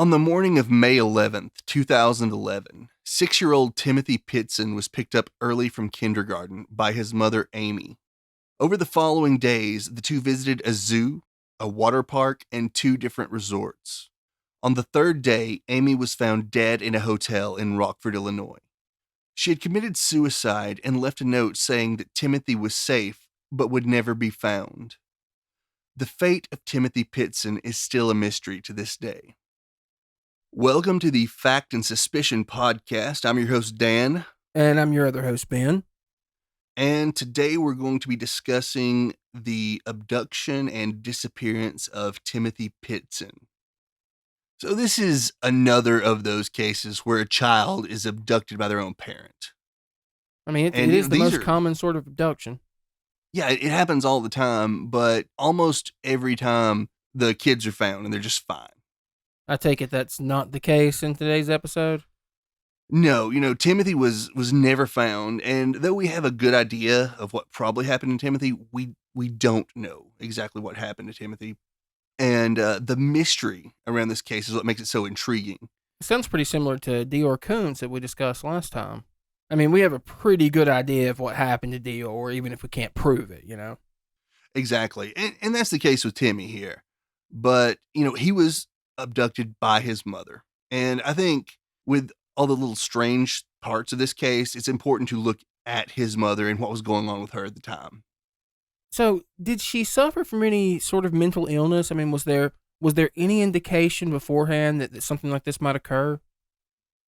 On the morning of May 11th, 2011, 6-year-old Timothy Pitzen was picked up early from kindergarten by his mother, Amy. Over the following days, the two visited a zoo, a water park, and 2 different resorts. On the 3rd day, Amy was found dead in a hotel in Rockford, Illinois. She had committed suicide and left a note saying that Timothy was safe but would never be found. The fate of Timothy Pitzen is still a mystery to this day. Welcome to the Fact and Suspicion podcast. I'm your host, Dan. And I'm your other host, Ben. And today we're going to be discussing the abduction and disappearance of Timothy Pitzen. So this is another of those cases where a child is abducted by their own parent. I mean, it is the most common sort of abduction. Yeah, it happens all the time, but almost every time the kids are found and they're just fine. I take it that's not the case in today's episode? No, Timothy was never found, and though we have a good idea of what probably happened to Timothy, we don't know exactly what happened to Timothy. And the mystery around this case is what makes it so intriguing. It sounds pretty similar to Dior Koontz that we discussed last time. I mean, we have a pretty good idea of what happened to Dior, even if we can't prove it, Exactly. And that's the case with Timmy here. But, he was abducted by his mother. And I think with all the little strange parts of this case, it's important to look at his mother and what was going on with her at the time. So, did she suffer from any sort of mental illness? I mean, was there any indication beforehand that something like this might occur?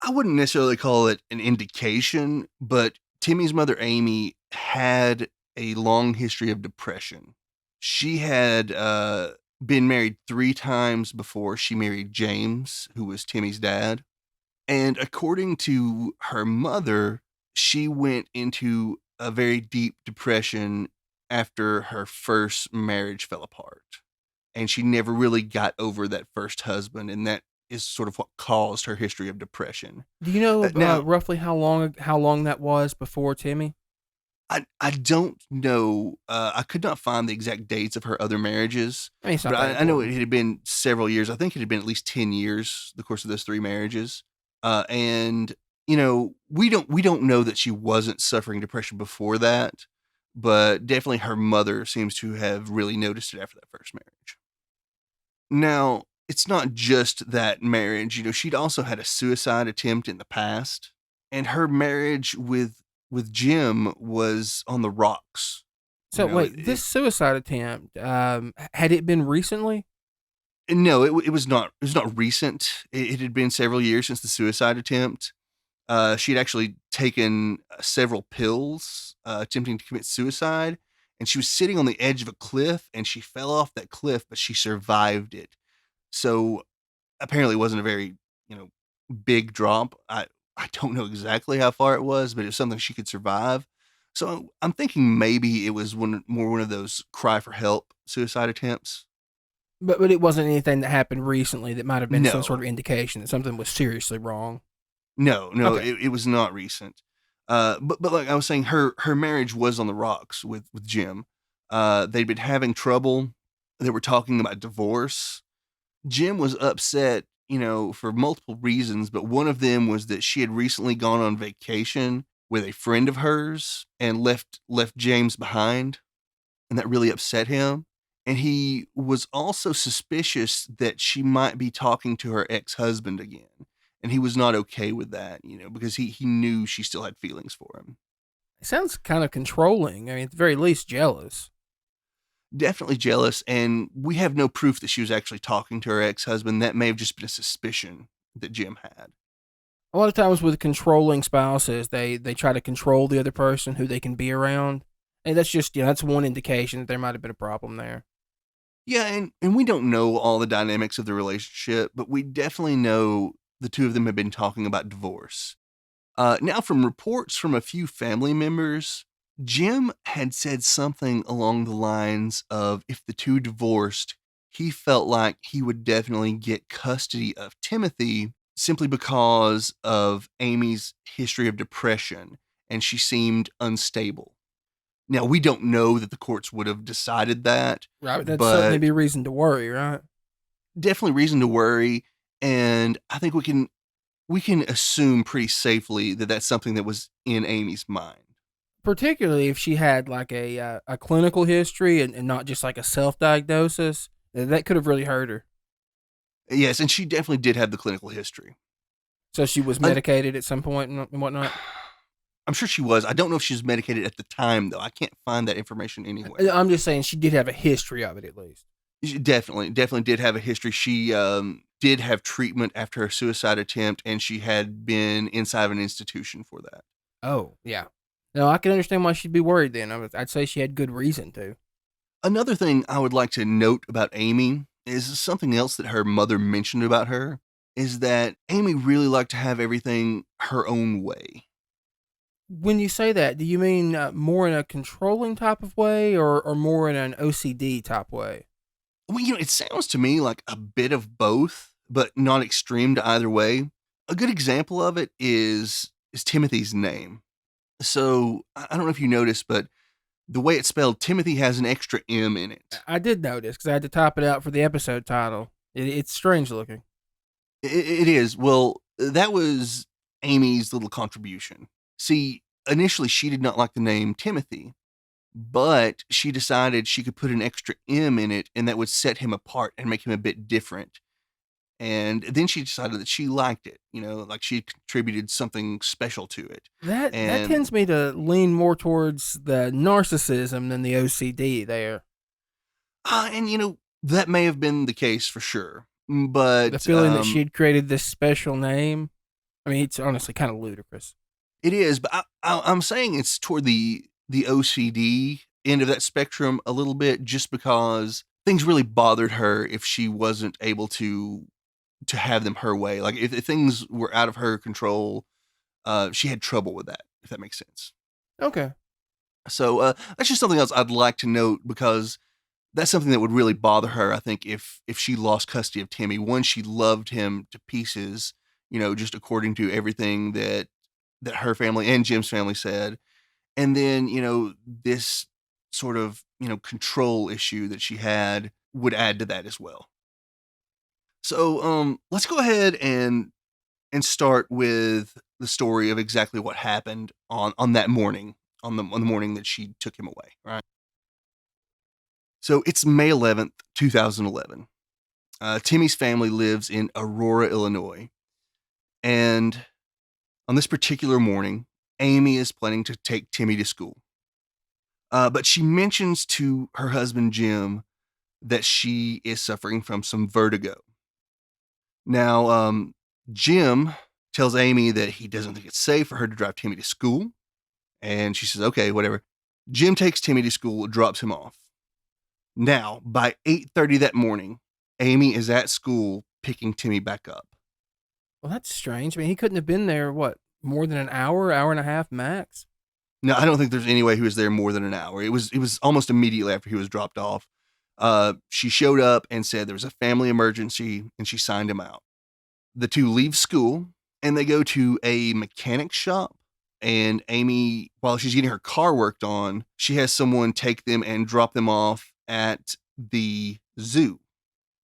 I wouldn't necessarily call it an indication, but Timmy's mother, Amy, had a long history of depression. She had been married 3 times before she married James, who was Timmy's dad. And according to her mother, she went into a very deep depression after her first marriage fell apart. And she never really got over that first husband, and that is sort of what caused her history of depression. Do you know roughly how long that was before Timmy? I don't know. I could not find the exact dates of her other marriages, but I know it had been several years. I think it had been at least 10 years, the course of those 3 marriages. And we don't know that she wasn't suffering depression before that, but definitely her mother seems to have really noticed it after that first marriage. Now, it's not just that marriage. She'd also had a suicide attempt in the past, and her marriage with Jim was on the rocks. So wait, this suicide attempt, had it been recently? No, it was not. It was not recent. It had been several years since the suicide attempt. She had actually taken several pills, attempting to commit suicide, and she was sitting on the edge of a cliff, and she fell off that cliff, but she survived it. So apparently, it wasn't a very big drop. I don't know exactly how far it was, but it was something she could survive. So I'm thinking maybe it was one of those cry for help suicide attempts. But it wasn't anything that happened recently that might have been some sort of indication that something was seriously wrong. No, Okay. it was not recent. But like I was saying, her marriage was on the rocks with Jim. They'd been having trouble. They were talking about divorce. Jim was upset, for multiple reasons, but one of them was that she had recently gone on vacation with a friend of hers and left James behind, and that really upset him. And he was also suspicious that she might be talking to her ex-husband again. And he was not okay with that, because he knew she still had feelings for him. It sounds kind of controlling. I mean, at the very least, jealous. Definitely jealous, and we have no proof that she was actually talking to her ex-husband. That may have just been a suspicion that Jim had. A lot of times with controlling spouses, they try to control the other person who they can be around. And that's just, that's one indication that there might have been a problem there. Yeah, and we don't know all the dynamics of the relationship, but we definitely know the two of them have been talking about divorce. Now, from reports from a few family members, Jim had said something along the lines of if the two divorced, he felt like he would definitely get custody of Timothy simply because of Amy's history of depression, and she seemed unstable. Now, we don't know that the courts would have decided that. Right, that'd certainly be reason to worry, right? Definitely reason to worry. And I think we can assume pretty safely that that's something that was in Amy's mind. Particularly if she had like a clinical history and not just like a self diagnosis, that could have really hurt her. Yes, and she definitely did have the clinical history. So she was Un- medicated at some point and whatnot. I'm sure she was. I don't know if she was medicated at the time, though. I can't find that information anywhere. I'm just saying she did have a history of it at least. She definitely did have a history. She did have treatment after her suicide attempt, and she had been inside of an institution for that. Oh yeah. No, I can understand why she'd be worried. Then I'd say she had good reason to. Another thing I would like to note about Amy is something else that her mother mentioned about her is that Amy really liked to have everything her own way. When you say that, do you mean more in a controlling type of way, or more in an OCD type way? Well, it sounds to me like a bit of both, but not extreme to either way. A good example of it is Timothy's name. So I don't know if you noticed, but the way it's spelled, Timothy has an extra M in it. I did notice because I had to type it out for the episode title. It's strange looking. It is. Well, that was Amy's little contribution. See, initially she did not like the name Timothy, but she decided she could put an extra M in it and that would set him apart and make him a bit different. And then she decided that she liked it, like she contributed something special to it. That And, tends me to lean more towards the narcissism than the OCD there. that may have been the case for sure. The But feeling that she had created this special name. I mean, it's honestly kind of ludicrous. it is, but I'm saying it's toward the OCD end of that spectrum a little bit, just because things really bothered her if she wasn't able to have them her way. Like if things were out of her control, she had trouble with that. If that makes sense. Okay. So that's just something else I'd like to note because that's something that would really bother her. I think if she lost custody of Timmy, one, she loved him to pieces. Just according to everything that her family and Jim's family said. And then, this sort of, control issue that she had would add to that as well. So, let's go ahead and start with the story of exactly what happened on that morning, on the morning that she took him away, right? So, it's May 11th, 2011. Timmy's family lives in Aurora, Illinois. And on this particular morning, Amy is planning to take Timmy to school. But she mentions to her husband, Jim, that she is suffering from some vertigo. Now, Jim tells Amy that he doesn't think it's safe for her to drive Timmy to school. And she says, okay, whatever. Jim takes Timmy to school, drops him off. Now, by 8:30 that morning, Amy is at school picking Timmy back up. Well, that's strange. I mean, he couldn't have been there, what, more than an hour and a half max? No, I don't think there's any way he was there more than an hour. It was almost immediately after he was dropped off. She showed up and said there was a family emergency, and she signed him out. The two leave school, and they go to a mechanic shop. And Amy, while she's getting her car worked on, she has someone take them and drop them off at the zoo.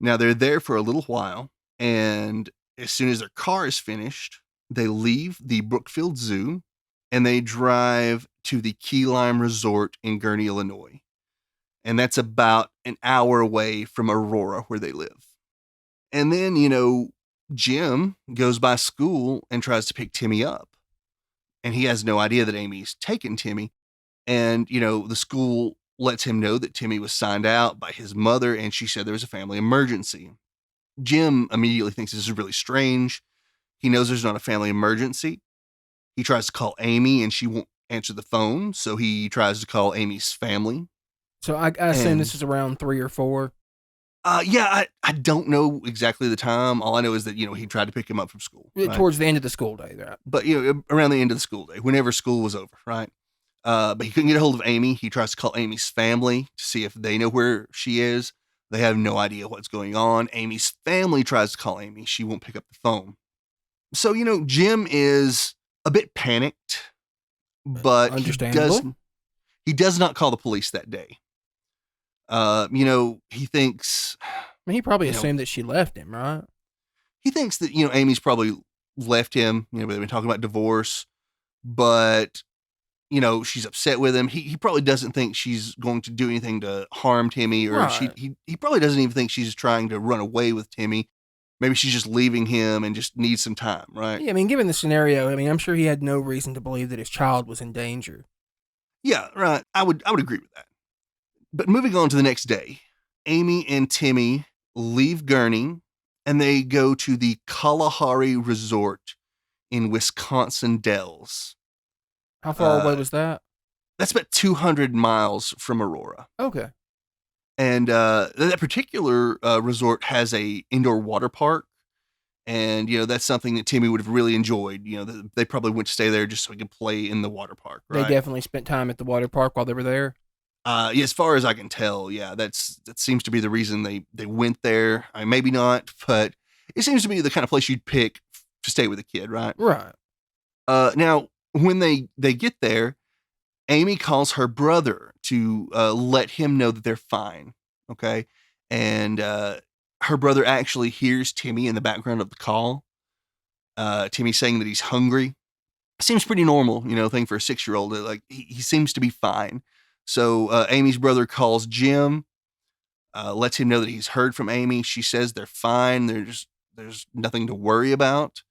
Now, they're there for a little while, and as soon as their car is finished, they leave the Brookfield Zoo and they drive to the Key Lime Resort in Gurnee, Illinois. And that's about an hour away from Aurora, where they live. And then, Jim goes by school and tries to pick Timmy up. And he has no idea that Amy's taken Timmy. And, the school lets him know that Timmy was signed out by his mother, and she said there was a family emergency. Jim immediately thinks this is really strange. He knows there's not a family emergency. He tries to call Amy, and she won't answer the phone, so he tries to call Amy's family. So I assume this is around 3 or 4. Yeah, I don't know exactly the time. All I know is that, he tried to pick him up from school. Right? Towards the end of the school day, right? But, around the end of the school day, whenever school was over, right? But he couldn't get a hold of Amy. He tries to call Amy's family to see if they know where she is. They have no idea what's going on. Amy's family tries to call Amy. She won't pick up the phone. So, Jim is a bit panicked, but he does not call the police that day. He thinks... I mean, he probably assumed that she left him, right? He thinks that, Amy's probably left him. They've been talking about divorce, but, she's upset with him. He probably doesn't think she's going to do anything to harm Timmy, or Right. he probably doesn't even think she's trying to run away with Timmy. Maybe she's just leaving him and just needs some time, right? Yeah, I mean, given the scenario, I mean, I'm sure he had no reason to believe that his child was in danger. Yeah, right. I would agree with that. But moving on to the next day, Amy and Timmy leave Gurney and they go to the Kalahari Resort in Wisconsin Dells. How far away Uh, was that? that's about 200 miles from Aurora. Okay. And that particular resort has a indoor water park. And, that's something that Timmy would have really enjoyed. They probably went to stay there just so he could play in the water park, They right? definitely spent time at the water park while they were there. Yeah, as far as I can tell, yeah, that seems to be the reason they went there. Maybe not, but it seems to be the kind of place you'd pick to stay with a kid, right? Right. Now, when they get there, Amy calls her brother to let him know that they're fine, okay? And her brother actually hears Timmy in the background of the call. Timmy saying that he's hungry. Seems pretty normal, thing for a 6-year-old. Like he seems to be fine. So Amy's brother calls Jim, lets him know that he's heard from Amy. She says they're fine. There's nothing to worry about.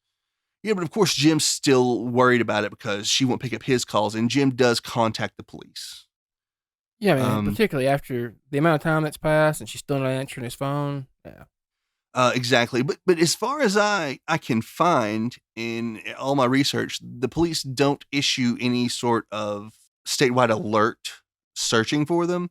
Yeah, but of course Jim's still worried about it because she won't pick up his calls, and Jim does contact the police. Yeah, I mean, Um, particularly after the amount of time that's passed and she's still not answering his phone. Yeah. exactly. But as far as I can find in all my research, the police don't issue any sort of statewide alert searching for them.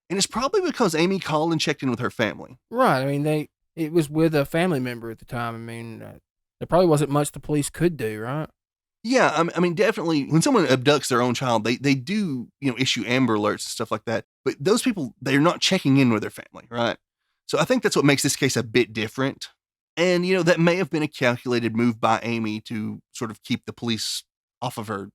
And it's probably because Amy called and checked in with her family. Right. I mean, it was with a family member at the time. I mean, there probably wasn't much the police could do, right? Yeah, I mean, definitely when someone abducts their own child, they do, issue Amber Alerts and stuff like that. But those people, they're not checking in with their family, right? So I think that's what makes this case a bit different. And, that may have been a calculated move by Amy to sort of keep the police off of her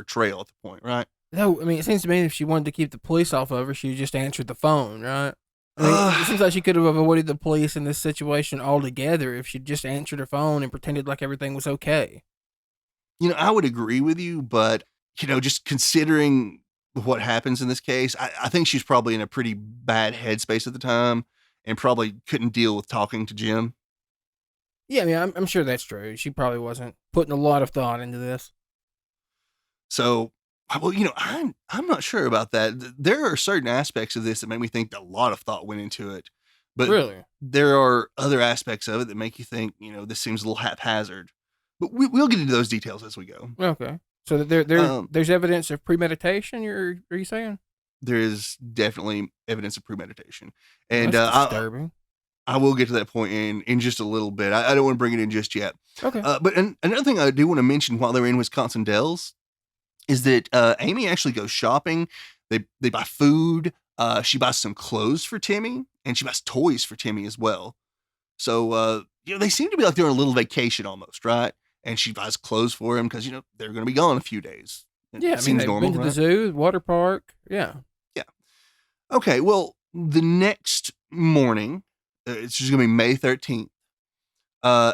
trail at the point, right? No, I mean, it seems to me if she wanted to keep the police off of her, she just answered the phone, right? I mean, it Uh, seems like she could have avoided the police in this situation altogether if she just answered her phone and pretended like everything was okay. I would agree with you, but, just considering what happens in this case, I think she's probably in a pretty bad headspace at the time and probably couldn't deal with talking to Jim. Yeah, I mean, I'm sure that's true. She probably wasn't putting a lot of thought into this. So, well, I'm not sure about that. There are certain aspects of this that make me think a lot of thought went into it, but Really? there are other aspects of it that make you think, this seems a little haphazard. But we'll get into those details as we go. Okay. So there's evidence of premeditation. Are you saying? There is definitely evidence of premeditation, Well, and that's disturbing. I will get to that point in just a little bit. I don't want to bring it in just yet. Okay. But another thing I do want to mention while they're in Wisconsin Dells is that Amy actually goes shopping. They buy food. She buys some clothes for Timmy, and she buys toys for Timmy as well. So they seem to be like they're on a little vacation almost, right? And she buys clothes for him because they're going to be gone a few days. It Yeah, I mean seems they've normal, been to the right? zoo, water park. Yeah. Yeah. Okay. Well, the next morning, it's just going to be May 13th. Uh,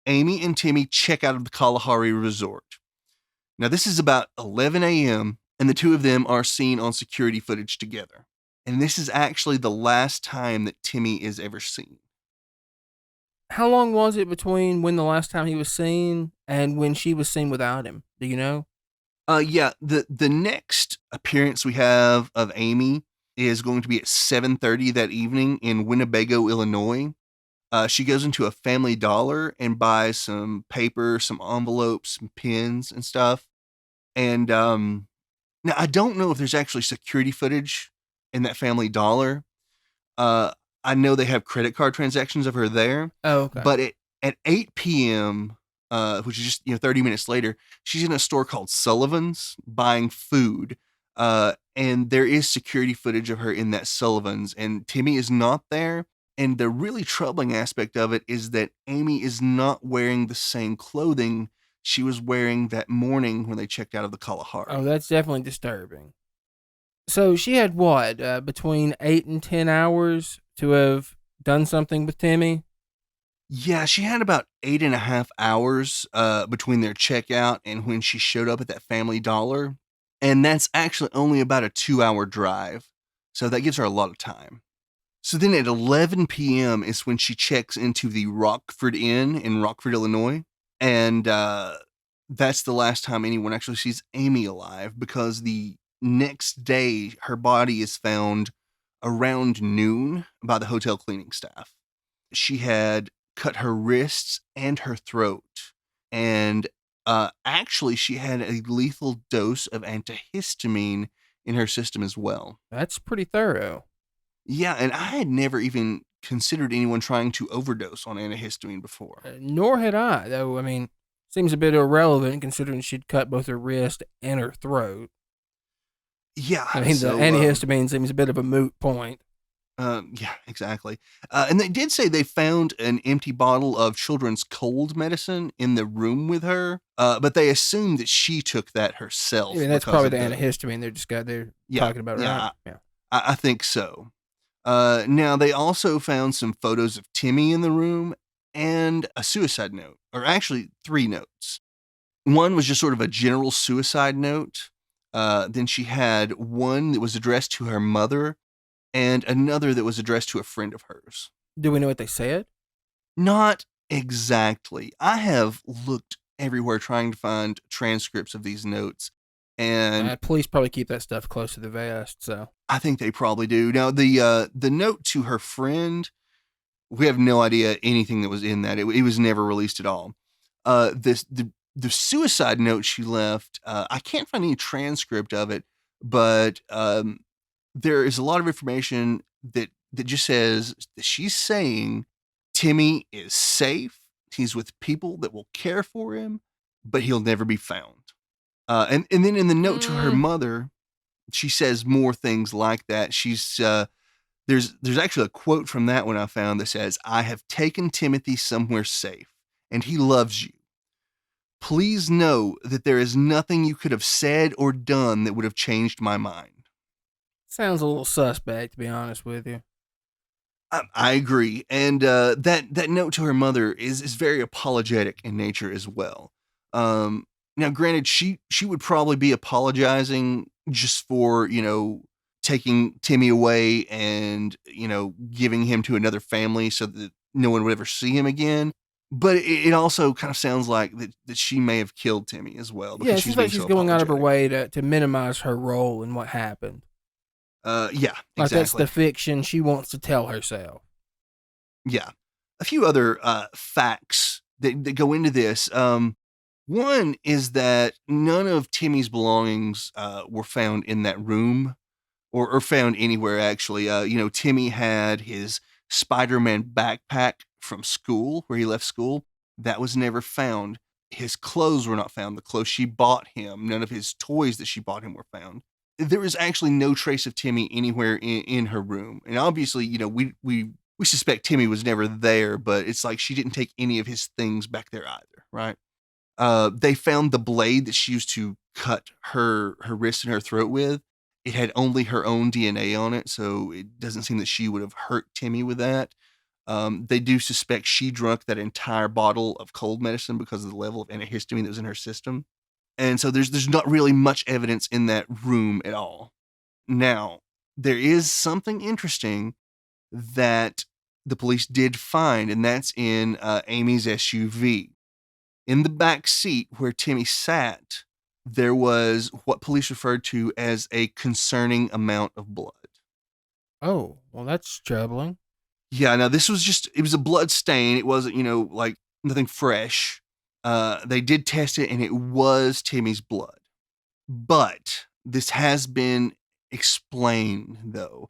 Amy and Timmy check out of the Kalahari Resort. Now, this is about 11 a.m., and the two of them are seen on security footage together. And this is actually the last time that Timmy is ever seen. How long was it between when the last time he was seen and when she was seen without him? Do you know? Yeah, the next appearance we have of Amy is going to be at 7:30 that evening in Winnebago, Illinois. She goes into a Family Dollar and buys some paper, some envelopes, some pens, and stuff. And now I don't know if there's actually security footage in that Family Dollar. Uh, I know they have credit card transactions of her there, Oh, okay. but at 8 p.m., which is just 30 minutes later, she's in a store called Sullivan's buying food. And there is security footage of her in that Sullivan's, and Timmy is not there. And the really troubling aspect of it is that Amy is not wearing the same clothing she was wearing that morning when they checked out of the Oh, Kalahari. that's definitely disturbing. So she had what, between 8 and 10 hours to have done something with Timmy? Yeah, she had about 8.5 hours between their checkout and when she showed up at that Family Dollar. And that's actually only about a 2 hour drive. So that gives her a lot of time. So then at 11 p.m. is when she checks into the Rockford Inn in Rockford, Illinois. And that's the last time anyone actually sees Amy alive, because the next day her body is found around noon by the hotel cleaning staff. She had cut her wrists and her throat. And actually, she had a lethal dose of antihistamine in her system as well. That's pretty thorough. Yeah, and I had never even considered anyone trying to overdose on antihistamine before. Nor had I, though. I mean, seems a bit irrelevant considering she'd cut both her wrist and her throat. Yeah, I mean, the antihistamine seems a bit of a moot point. Yeah, exactly. And they did say they found an empty bottle of children's cold medicine in the room with her, but they assumed that she took that herself. I mean, that's probably the antihistamine they're talking about, right? Yeah, I think so. Now, they also found some photos of Timmy in the room and a suicide note, or actually 3 notes. One was just sort of a general suicide note. Then she had one that was addressed to her mother, and another that was addressed to a friend of hers. Do we know what they said? Not exactly. I have looked everywhere trying to find transcripts of these notes, and police probably keep that stuff close to the vest, so. I think they probably do. Now, the note to her friend, we have no idea anything that was in that. It was never released at all. The suicide note she left, I can't find any transcript of it, but there is a lot of information that just says that she's saying Timmy is safe. He's with people that will care for him, but he'll never be found. And then in the note to her mother, she says more things like that. She's there's actually a quote from that one I found that says, "I have taken Timothy somewhere safe, and he loves you. Please know that there is nothing you could have said or done that would have changed my mind." Sounds a little suspect, to be honest with you. I agree, and that note to her mother is very apologetic in nature as well. Now, granted, she would probably be apologizing just for taking Timmy away and giving him to another family so that no one would ever see him again. But it also kind of sounds like that she may have killed Timmy as well. Yeah, it seems like she's going out of her way to minimize her role in what happened. Yeah, exactly. Like that's the fiction she wants to tell herself. Yeah. A few other facts that go into this. One is that none of Timmy's belongings were found in that room or found anywhere, actually. Timmy had his Spider-Man backpack from school, where he left school. That was never found. His clothes were not found. The clothes she bought him, none of his toys that she bought him were found. There is actually no trace of Timmy anywhere in her room. And obviously, we suspect Timmy was never there, but it's like she didn't take any of his things back there either, right? They found the blade that she used to cut her wrist and her throat with. It had only her own DNA on it, so it doesn't seem that she would have hurt Timmy with that. They do suspect she drank that entire bottle of cold medicine because of the level of antihistamine that was in her system. And so there's not really much evidence in that room at all. Now, there is something interesting that the police did find, and that's in Amy's SUV. In the back seat where Timmy sat, there was what police referred to as a concerning amount of blood. Oh, well, that's troubling. Yeah, now this was it was a blood stain. It wasn't, like nothing fresh. They did test it and it was Timmy's blood. But this has been explained, though,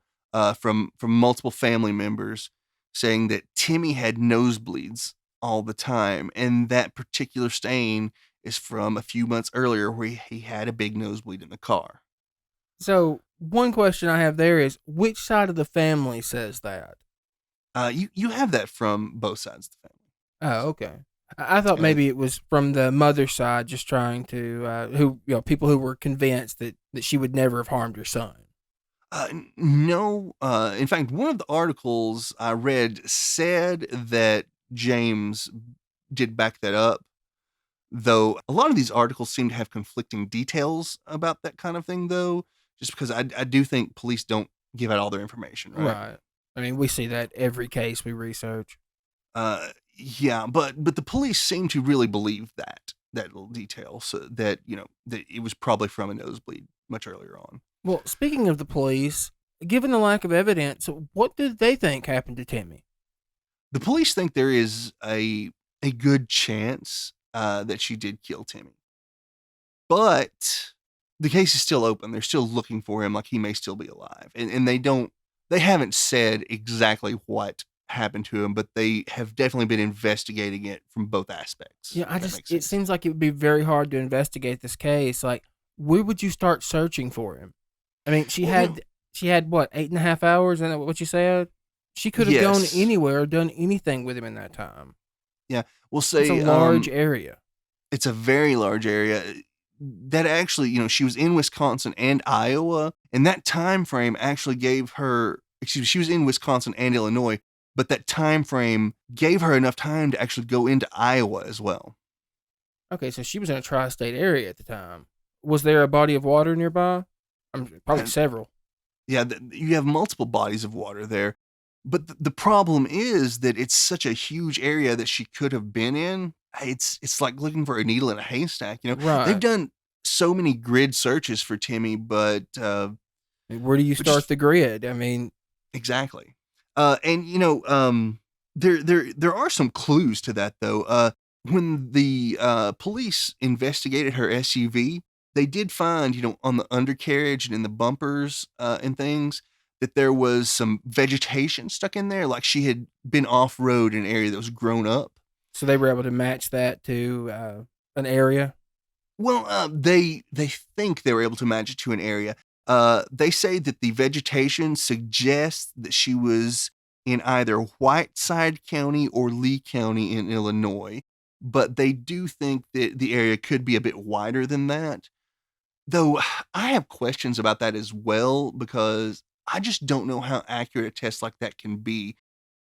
from multiple family members saying that Timmy had nosebleeds all the time. And that particular stain is from a few months earlier where he had a big nosebleed in the car. So one question I have there is, which side of the family says that? You have that from both sides of the family. Oh, okay. I thought maybe it was from the mother's side, just trying to people who were convinced that she would never have harmed her son. No. In fact, one of the articles I read said that James did back that up, though a lot of these articles seem to have conflicting details about that kind of thing, though, just because I do think police don't give out all their information, right? Right. I mean, we see that every case we research. Yeah, but the police seem to really believe that little detail, so that that it was probably from a nosebleed much earlier on. Well, speaking of the police, given the lack of evidence, what did they think happened to Timmy? The police think there is a good chance that she did kill Timmy, but the case is still open. They're still looking for him, like he may still be alive, and they haven't said exactly what happened to him, but they have definitely been investigating it from both aspects. Yeah, If that makes it sense. seems like it would be very hard to investigate this case. Like, where would you start searching for him? I mean, Well, she had what, 8.5 hours? Isn't that what you said? She could have gone yes, anywhere or done anything with him in that time. yeah, we'll It's a say large area. it's a very large area. That actually, she was in Wisconsin and Iowa, and that time frame actually gave her. Excuse me, she was in Wisconsin and Illinois, but that time frame gave her enough time to actually go into Iowa as well. Okay, so she was in a tri-state area at the time. Was there a body of water nearby? Probably And several. yeah, you have multiple bodies of water there, but the problem is that it's such a huge area that she could have been in. It's like looking for a needle in a haystack. They've Right. done so many grid searches for Timmy, Where do you but start just the grid? I mean, exactly. And there are some clues to that though. When the police investigated her SUV, they did find, on the undercarriage and in the bumpers and things, that there was some vegetation stuck in there, like she had been off road in an area that was grown up. so they were able to match that to an area. Well, they think they were able to match it to an area. They say that the vegetation suggests that she was in either Whiteside County or Lee County in Illinois, but they do think that the area could be a bit wider than that. Though I have questions about that as well because I just don't know how accurate a test like that can be.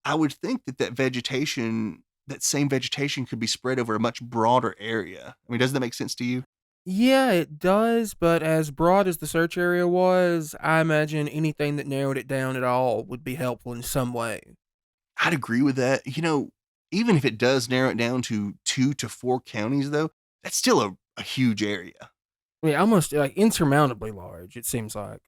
I would think that same vegetation could be spread over a much broader area. I mean, does that make sense to you? Yeah, it does, but as broad as the search area was, I imagine anything that narrowed it down at all would be helpful in some way. I'd agree with that. Even if it does narrow it down to 2 to 4 counties, though, that's still a huge area. I mean, almost like insurmountably large, it seems like.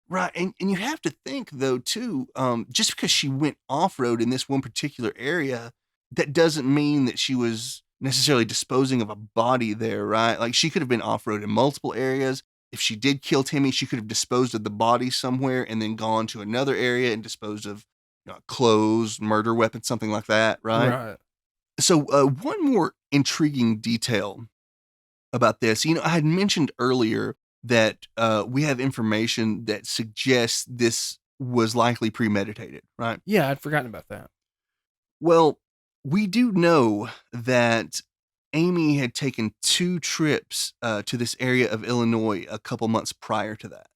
Right. And you have to think, though, too, just because she went off road in this one particular area, that doesn't mean that she was necessarily disposing of a body there, right? Like she could have been off road in multiple areas. If she did kill Timmy, she could have disposed of the body somewhere and then gone to another area and disposed of clothes, murder weapon, something like that, right? Right. So, one more intriguing detail about this. I had mentioned earlier that we have information that suggests this was likely premeditated, right? Yeah, I'd forgotten about that. Well, we do know that Amy had taken 2 trips to this area of Illinois a couple months prior to that.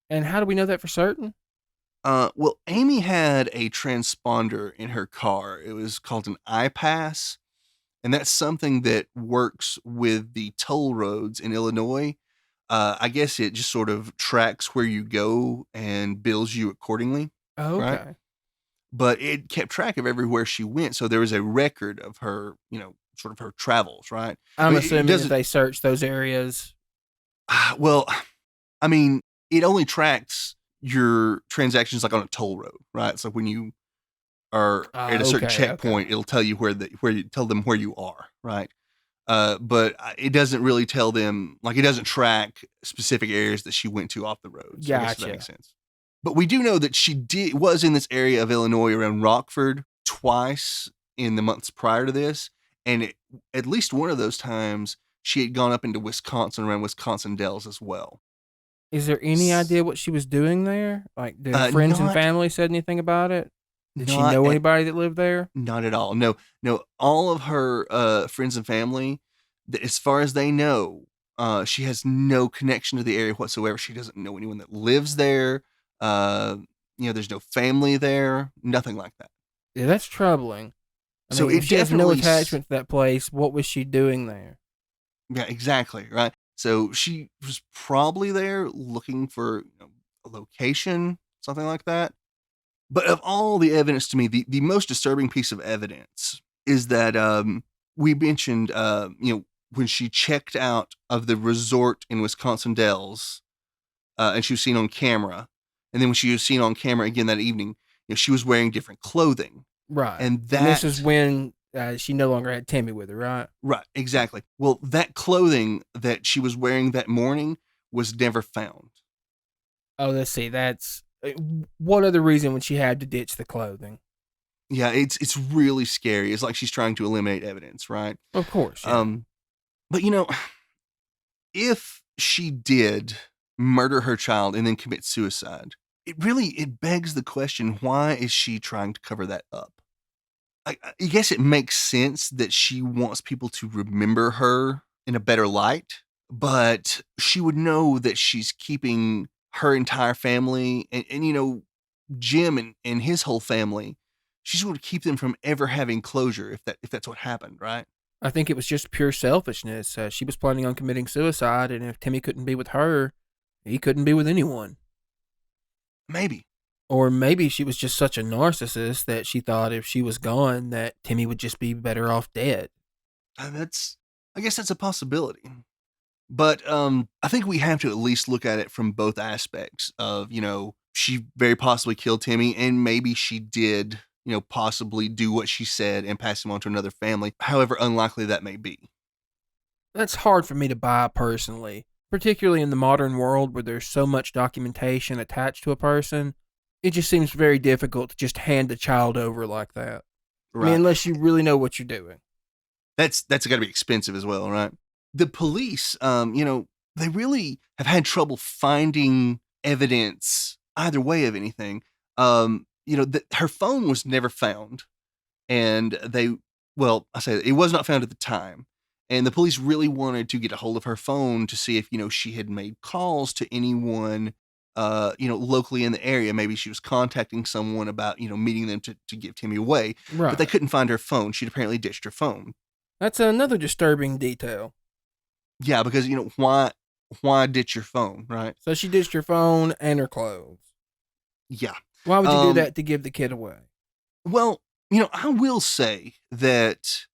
And how do we know that for certain? Well, Amy had a transponder in her car. It was called an iPass, and that's something that works with the toll roads in Illinois. I guess it just sort of tracks where you go and bills you accordingly, Oh, right? okay. But it kept track of everywhere she went, so there was a record of her, sort of her travels, right? I I'm mean, it assuming that doesn't. they searched those areas. Well, I mean, it only tracks your transactions like on a toll road, right? So when you are at a certain Okay, okay. checkpoint, it'll tell you where you tell them where you are, right? But it doesn't really tell them, like it doesn't track specific areas that she went to off the roads. I guess if that makes Gotcha. sense. But we do know that she was in this area of Illinois around Rockford twice in the months prior to this, and at least one of those times she had gone up into Wisconsin around Wisconsin Dells as well. Is there any S- idea what she was doing there? Like, did her Uh, friends and not family said anything about it? Did she not know at anybody that lived there? Not at all. No, no. All of her friends and family, as far as they know, she has no connection to the area whatsoever. She doesn't know anyone that lives there. Uh, there's no family there. Nothing like that. Yeah, that's troubling. I So mean, if it she has no definitely, attachment to that place, what was she doing there? yeah, exactly, right? So she was probably there looking for a location, something like that. But of all the evidence to me, the most disturbing piece of evidence is that we mentioned, when she checked out of the resort in Wisconsin Dells, and she was seen on camera, and then when she was seen on camera again that evening, she was wearing different clothing, Right. and And this is that, when she no longer had Timmy with her, right? right, exactly. Well, that clothing that she was wearing that morning was never found. Oh, let's see. That's what other reason would she have to ditch the clothing? Yeah, it's really scary. It's like she's trying to eliminate evidence, right? Of course, yeah. Um, but if she did murder her child and then commit suicide, it begs the question, why is she trying to cover that up? I guess it makes sense that she wants people to remember her in a better light, but she would know that she's keeping her entire family and Jim and his whole family. She's going to keep them from ever having closure if that's what happened, right? I think it was just pure selfishness. She was planning on committing suicide, and if Timmy couldn't be with her, he couldn't be with anyone. Maybe. Or maybe she was just such a narcissist that she thought if she was gone, that Timmy would just be better off dead. I guess that's a possibility. But I think we have to at least look at it from both aspects of, she very possibly killed Timmy, and maybe she did, possibly do what she said and pass him on to another family, however unlikely that may be. That's hard for me to buy personally, particularly in the modern world where there's so much documentation attached to a person. It just seems very difficult to just hand a child over like that. I mean, Right. unless you really know what you're doing. That's got to be expensive as well, right? The police, they really have had trouble finding evidence either way of anything. Her phone was never found, and I say it was not found at the time. And the police really wanted to get a hold of her phone to see if, she had made calls to anyone, locally in the area. Maybe she was contacting someone about, meeting them to give Timmy away, but they Right. couldn't find her phone. She'd apparently ditched her phone. That's another disturbing detail. Yeah, because, why ditch your phone, right? So she ditched her phone and her clothes. Yeah. Why would you do Um, that to give the kid away? well, I will say that,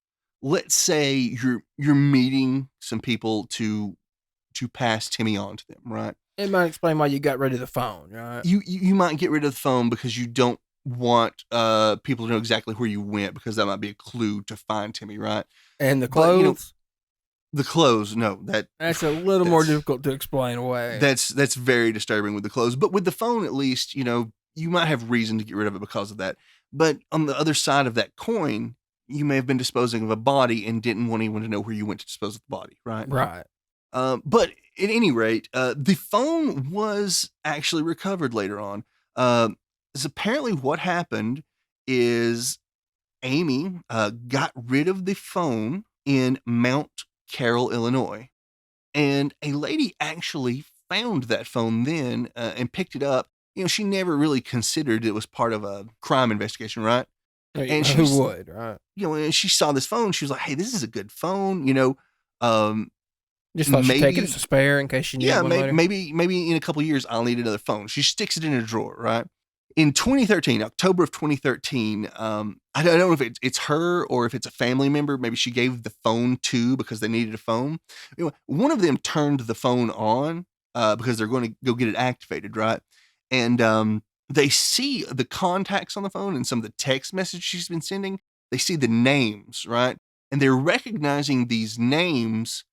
let's say you're meeting some people to pass Timmy on to them, right? It might explain why you got rid of the phone, right? You might get rid of the phone because you don't want people to know exactly where you went, because that might be a clue to find Timmy, right? And the But clothes? the clothes, no, That's a little more that's difficult to explain away. that's very disturbing with the clothes. But with the phone, at least, you might have reason to get rid of it because of that. But on the other side of that coin, you may have been disposing of a body and didn't want anyone to know where you went to dispose of the body, right? Right. But at any rate, the phone was actually recovered later on. So apparently, what happened is Amy got rid of the phone in Mount Carroll, Illinois, and a lady actually found that phone then and picked it up. She never really considered it was part of a crime investigation, right? And Who would, right? and she saw this phone. She was like, "Hey, this is a good phone." Um, Just thought she'd take it as maybe a spare in case she needed Yeah, one later. maybe in a couple of years I'll need another phone. She sticks it in a drawer, right? In 2013, October of 2013, I don't know if it's her or if it's a family member. Maybe she gave the phone to because they needed a phone. One of them turned the phone on because they're going to go get it activated, right? And they see the contacts on the phone and some of the text messages she's been sending. They see the names, right? And they're recognizing these names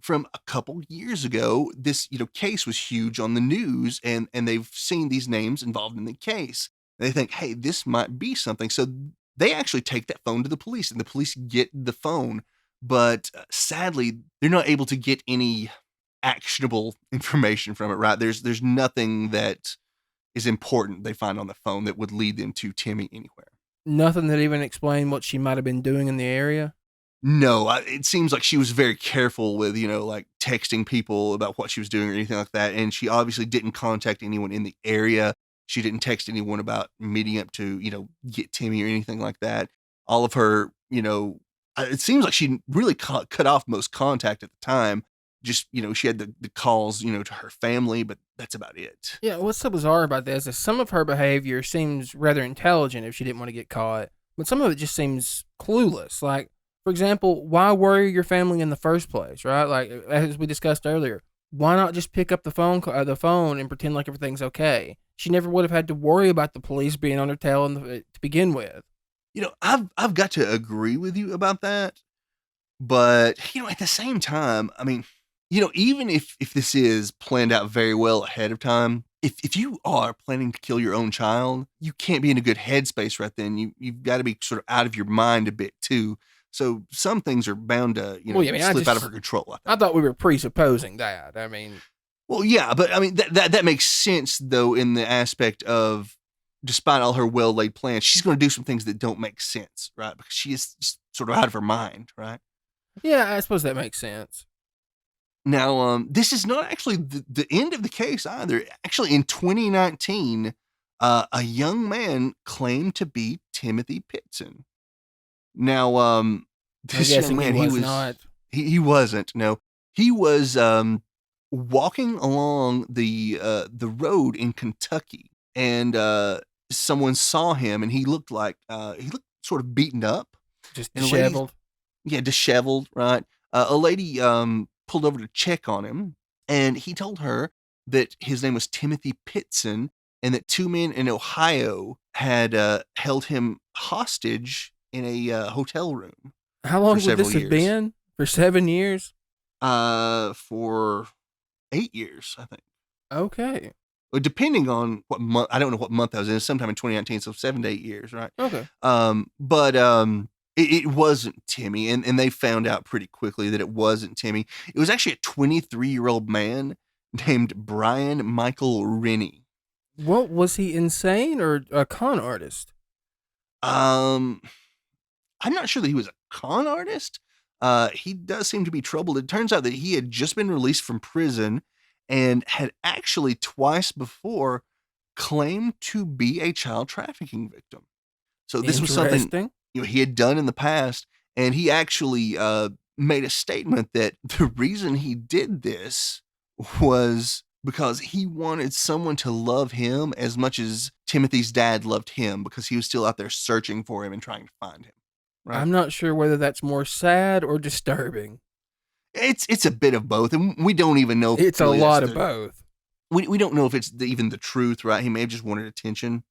from a couple years ago. This case was huge on the news, and they've seen these names involved in the case. They think, hey, this might be something. So they actually take that phone to the police, and the police get the phone. But sadly, they're not able to get any actionable information from it. Right? There's nothing that is important they find on the phone that would lead them to Timmy anywhere. Nothing that even explained what she might have been doing in the area. No, it seems like she was very careful with, like texting people about what she was doing or anything like that. And she obviously didn't contact anyone in the area. She didn't text anyone about meeting up to, get Timmy or anything like that. all of her, it seems like she really cut off most contact at the time. Just, she had the calls, to her family, but that's about it. Yeah, what's so bizarre about this is some of her behavior seems rather intelligent if she didn't want to get caught, but some of it just seems clueless. Like, for example, why worry your family in the first place, right? Like, as we discussed earlier, why not just pick up the phone and pretend like everything's okay? She never would have had to worry about the police being on her tail to begin with. I've got to agree with you about that, but at the same time, I mean, even if this is planned out very well ahead of time, if you are planning to kill your own child, you can't be in a good headspace right then. You've got to be sort of out of your mind a bit too. So some things are bound to, Well, yeah, I mean, slip out of her control. I I think. thought we were presupposing that. I mean, Well, yeah, but I mean that makes sense though in the aspect of, despite all her well laid plans, she's going to do some things that don't make sense, right? Because she is just sort of out of her mind, right? yeah, I suppose that makes sense. Now, this is not actually the end of the case either. Actually, in 2019, a young man claimed to be Timothy Pitzen. Now, I'm this young guessing man, he was not. he wasn't. No, he was walking along the road in Kentucky, and someone saw him, and he looked sort of beaten up, Just and a lady, disheveled. yeah, disheveled, right? A lady pulled over to check on him, and he told her that his name was Timothy Pitzen, and that two men in Ohio had held him hostage in a hotel room How for long would several this have years. been? For 7 years? For 8 years, I think. Okay. Well, depending on what month, I don't know what month that was in. Sometime in 2019, so 7 to 8 years, right? Okay. But it wasn't Timmy, and they found out pretty quickly that it wasn't Timmy. It was actually a 23-year-old man named Brian Michael Rennie. What was he, insane or a con artist? Um, I'm not sure that he was a con artist. He does seem to be troubled. It turns out that he had just been released from prison and had actually twice before claimed to be a child trafficking victim. So this was something, Interesting. he had done in the past, and he actually made a statement that the reason he did this was because he wanted someone to love him as much as Timothy's dad loved him, because he was still out there searching for him and trying to find him. Right? I'm not sure whether that's more sad or disturbing. It's a bit of both, and we don't even know if It's a really lot of both. we don't know if it's even the truth, right? He may have just wanted attention.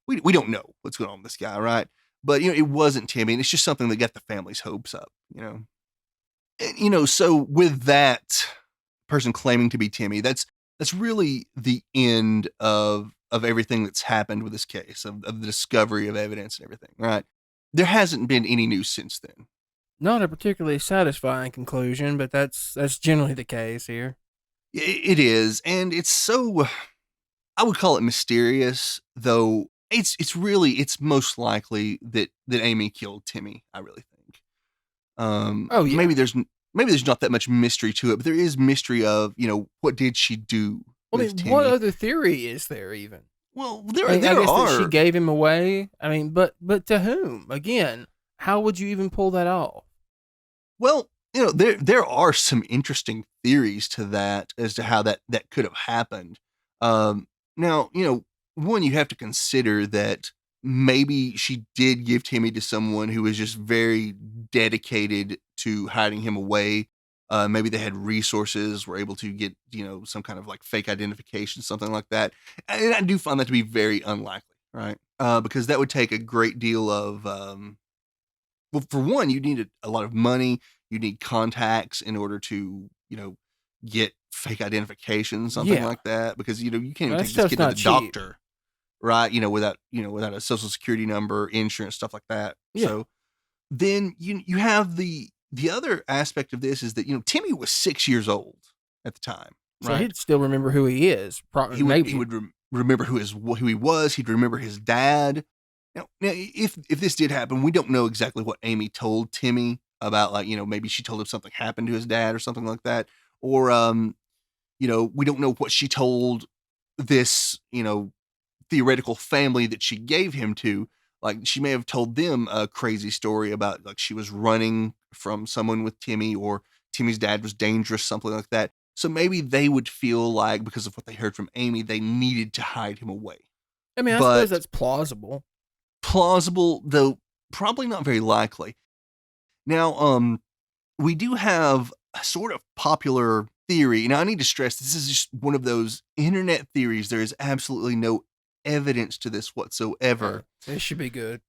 We don't know what's going on with this guy, right? But it wasn't Timmy, and it's just something that got the family's hopes up. And, so with that person claiming to be Timmy, that's really the end of everything that's happened with this case, of the discovery of evidence and everything, right? There hasn't been any news since then. Not a particularly satisfying conclusion, but that's generally the case here. It is, and it's so, I would call it mysterious, though it's most likely that Amy killed Timmy, I really think. Oh yeah. Maybe there's not that much mystery to it, but there is mystery of, what did she do I with mean, what Timmy? other theory is there even? Well, I mean, I there guess that she are. gave him away. I mean, but to whom? Again, how would you even pull that off? Well, there are some interesting theories to that, as to how that could have happened. Now, one, you have to consider that maybe she did give Timmy to someone who was just very dedicated to hiding him away. Maybe they had resources, were able to get, some kind of like fake identification, something like that. And I do find that to be very unlikely, right? Because that would take a great deal of, well, for one, you need a lot of money. You need contacts in order to, get fake identification, something Yeah, like that. Because, you can't even that take this stuff's kid to not the cheap. doctor, right? Without a social security number, insurance, stuff like that. Yeah. So then you have the other aspect of this, is that, Timmy was 6 years old at the time, So right? he'd still remember who he is. He would he Maybe. would remember who he was. He'd remember his dad. Now, if this did happen, we don't know exactly what Amy told Timmy about, like, maybe she told him something happened to his dad or something like that, or we don't know what she told this theoretical family that she gave him to. Like, she may have told them a crazy story about, like, she was running from someone with Timmy, or Timmy's dad was dangerous, something like that. So maybe they would feel like, because of what they heard from Amy, they needed to hide him away. I mean, I suppose But that's plausible. plausible, though probably not very likely. Now, we do have a sort of popular theory. Now, I need to stress this is just one of those internet theories. There is absolutely no evidence to this whatsoever. It should be good.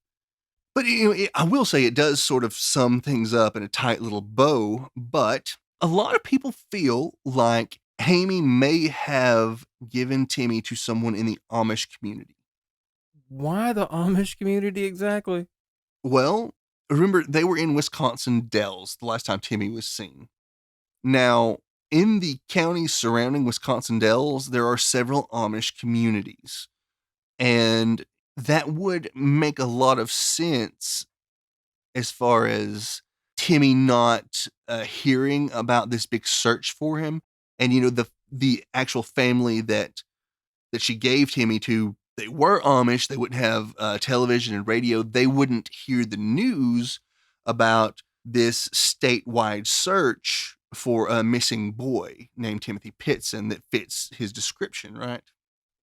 But I will say it does sort of sum things up in a tight little bow. But a lot of people feel like Amy may have given Timmy to someone in the Amish community. Why the Amish community exactly? Well, remember, they were in Wisconsin Dells the last time Timmy was seen. Now, in the counties surrounding Wisconsin Dells, there are several Amish communities. And that would make a lot of sense as far as Timmy not hearing about this big search for him. And, the actual family that she gave Timmy to, they were Amish. They wouldn't have television and radio. They wouldn't hear the news about this statewide search for a missing boy named Timmothy Pitzen that fits his description, right?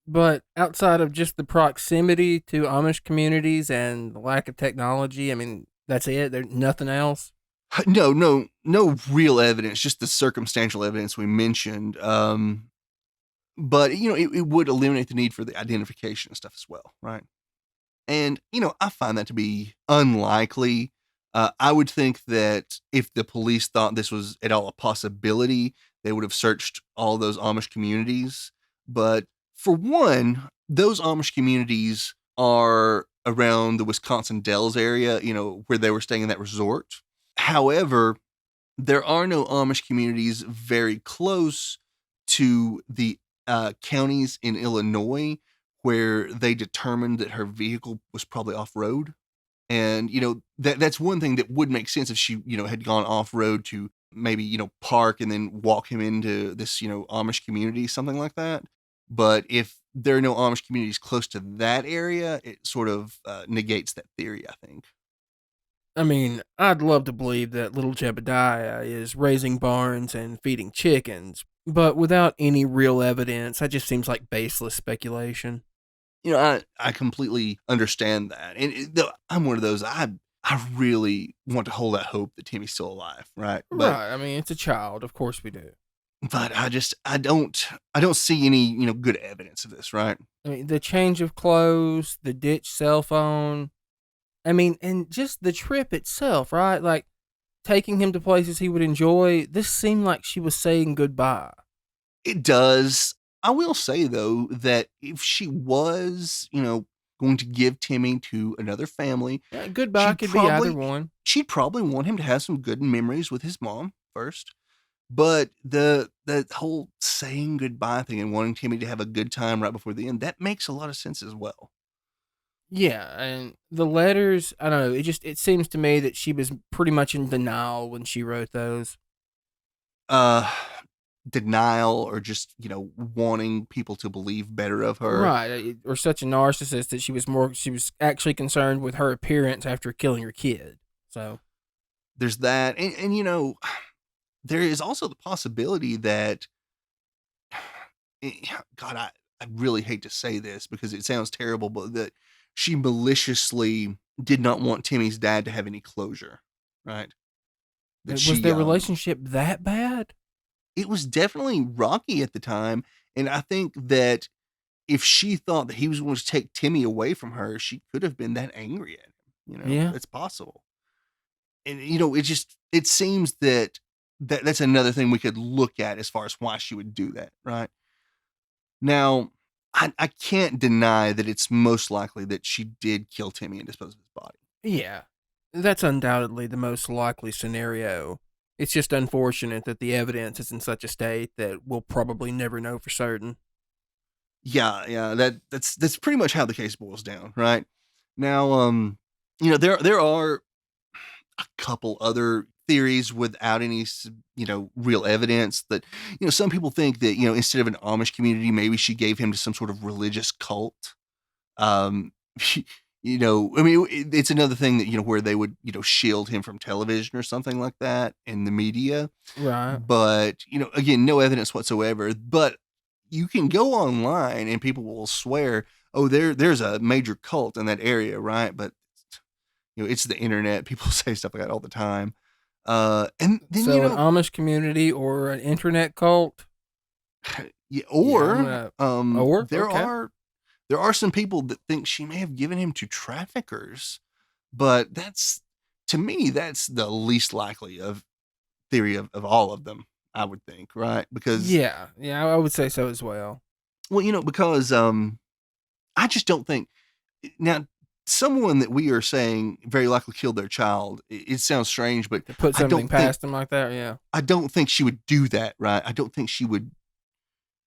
But outside of just the proximity to Amish communities and the lack of technology, I mean, that's it. There's nothing else. No real evidence, just the circumstantial evidence we mentioned. But it would eliminate the need for the identification and stuff as well, right? And I find that to be unlikely. I would think that if the police thought this was at all a possibility, they would have searched all those Amish communities. But for one, those Amish communities are around the Wisconsin Dells area, where they were staying in that resort. However, there are no Amish communities very close to the counties in Illinois where they determined that her vehicle was probably off road. And, that's one thing that would make sense if she, had gone off road to maybe, park and then walk him into this, Amish community, something like that. But if there are no Amish communities close to that area, it sort of negates that theory, I think. I mean, I'd love to believe that little Jebediah is raising barns and feeding chickens, but without any real evidence, that just seems like baseless speculation. I completely understand that. And I'm one of those, I really want to hold out hope that Timmy's still alive, right? But Right. I mean, it's a child. Of course we do. I don't see any, good evidence of this, right? I mean, the change of clothes, the ditch cell phone. I mean, and just the trip itself, right? Like taking him to places he would enjoy. This seemed like she was saying goodbye. It does. I will say though that if she was, going to give Timmy to another family, Yeah, goodbye she'd could be either probably one. she'd probably want him to have some good memories with his mom first. But the whole saying goodbye thing and wanting Timmy to have a good time right before the end, that makes a lot of sense as well. Yeah, and the letters, I don't know, it seems to me that she was pretty much in denial when she wrote those. Uh Denial, or just, wanting people to believe better of her. Right, or such a narcissist that she was actually concerned with her appearance after killing her kid. So, There's that. And there is also the possibility that God, I really hate to say this because it sounds terrible, but that she maliciously did not want Timmy's dad to have any closure, right? That was she their relationship that bad? it was definitely rocky at the time, and I think that if she thought that he was going to take Timmy away from her, she could have been that angry at him. Yeah. It's possible. And it seems that that's another thing we could look at as far as why she would do that, right? Now, I can't deny that it's most likely that she did kill Timmy and dispose of his body. Yeah. That's undoubtedly the most likely scenario. It's just unfortunate that the evidence is in such a state that we'll probably never know for certain. Yeah, that's pretty much how the case boils down, right? Now, there are a couple other theories without any real evidence that some people think that instead of an Amish community, maybe she gave him to some sort of religious cult. um I mean, it's another thing that, where they would, shield him from television or something like that in the media. Right. But, again, no evidence whatsoever. But you can go online and people will swear, oh, there's a major cult in that area, right? But, it's the internet. People say stuff like that all the time. And then, So an Amish community or an internet cult? yeah, Yeah, I'm or gonna. Or there okay. are some people that think she may have given him to traffickers, but to me, that's the least likely of theory of all of them, I would think, right? Because, Yeah, yeah, I would say so as well. well, because I just don't think now someone that we are saying very likely killed their child. It sounds strange, but To put I something don't think past them like that, yeah. I don't think she would do that, right? I don't think she would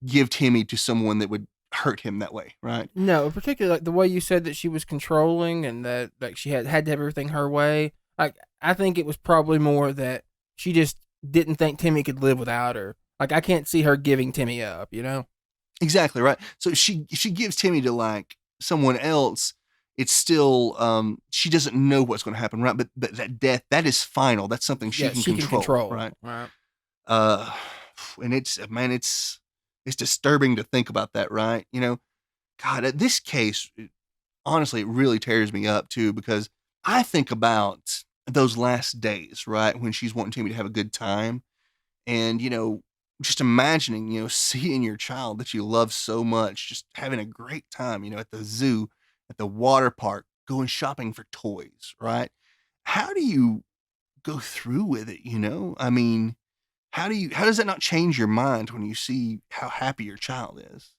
give Timmy to someone that would hurt him that way, right? No, particularly like the way you said that she was controlling and that like she had to have everything her way. Like I think it was probably more that she just didn't think Timmy could live without her. Like I can't see her giving Timmy up, you know? Exactly, right. So if she gives Timmy to like someone else, it's still she doesn't know what's going to happen, right? But that death, that is final. That's something she Yeah, can she can control, control, right? right? Uh and it's man, it's disturbing to think about that, right? God, this case, honestly, it really tears me up too because I think about those last days, right, when she's wanting Timmy to have a good time, and just imagining, seeing your child that you love so much, just having a great time, at the zoo, at the water park, going shopping for toys, right? How do you go through with it? I mean, how does that not change your mind when you see how happy your child is?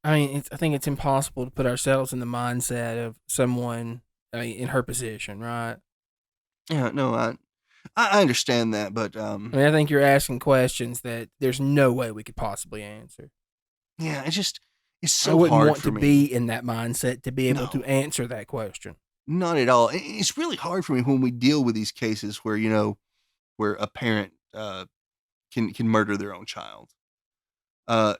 I mean, I think it's impossible to put ourselves in the mindset of someone in her position, right? Yeah, no, I understand that, but I mean, I think you're asking questions that there's no way we could possibly answer. yeah, it's I so wouldn't hard want for to be me. in that mindset to be able to No, answer that question. not at all. It's really hard for me when we deal with these cases where where a parent can murder their own child. And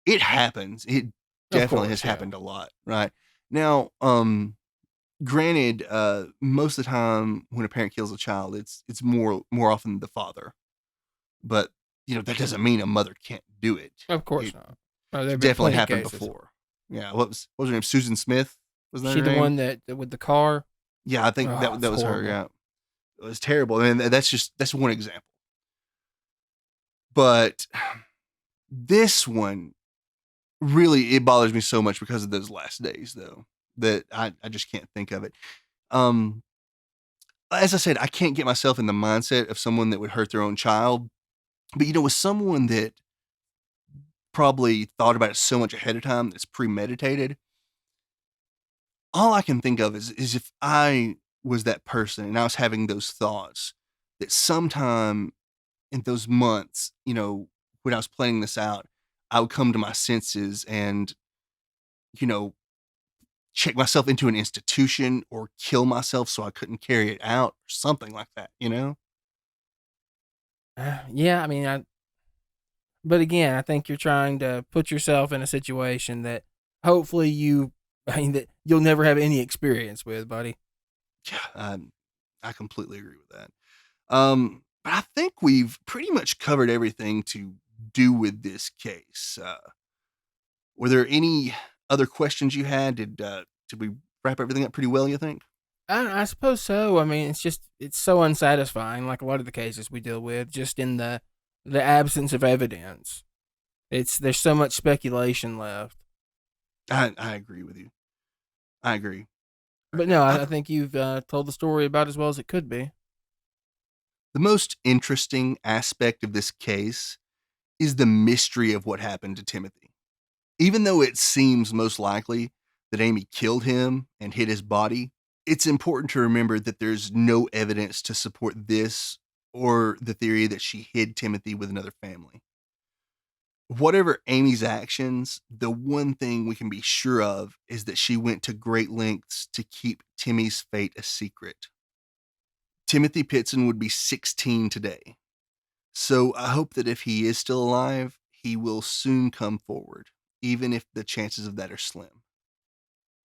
it happens. It Of definitely has course, yeah. happened a lot, right? Now, granted, most of the time when a parent kills a child, it's more often the father. But that doesn't mean a mother can't do it. Of course It not. There have been definitely plenty of happened cases. before. Yeah, what was her name? Susan Smith, was that She her the name? one that with the car? Yeah, I think Oh, that it's that was her. horrible. Yeah, it was terrible, and that's one example. But this one really, it bothers me so much because of those last days, though, that I just can't think of it. Um, as I said, I can't get myself in the mindset of someone that would hurt their own child. But with someone that probably thought about it so much ahead of time, that's premeditated, all I can think of is if I was that person and I was having those thoughts, that sometime in those months, when I was planning this out, I would come to my senses and, you know, check myself into an institution or kill myself so I couldn't carry it out or something like that. Yeah, I mean, but again, I think you're trying to put yourself in a situation that hopefully I mean, that you'll never have any experience with, buddy. Yeah, I completely agree with that. But I think we've pretty much covered everything to do with this case. Were there any other questions you had? Did we wrap everything up pretty well, you think? I suppose so. I mean, it's so unsatisfying, like a lot of the cases we deal with, just in the absence of evidence. There's so much speculation left. I agree with you. I agree. But no, I, I think you've told the story about as well as it could be. the most interesting aspect of this case is the mystery of what happened to Timothy. Even though it seems most likely that Amy killed him and hid his body, it's important to remember that there's no evidence to support this or the theory that she hid Timothy with another family. Whatever Amy's actions, the one thing we can be sure of is that she went to great lengths to keep Timmy's fate a secret. Timothy Pitzen would be 16 today, so I hope that if he is still alive, he will soon come forward, even if the chances of that are slim.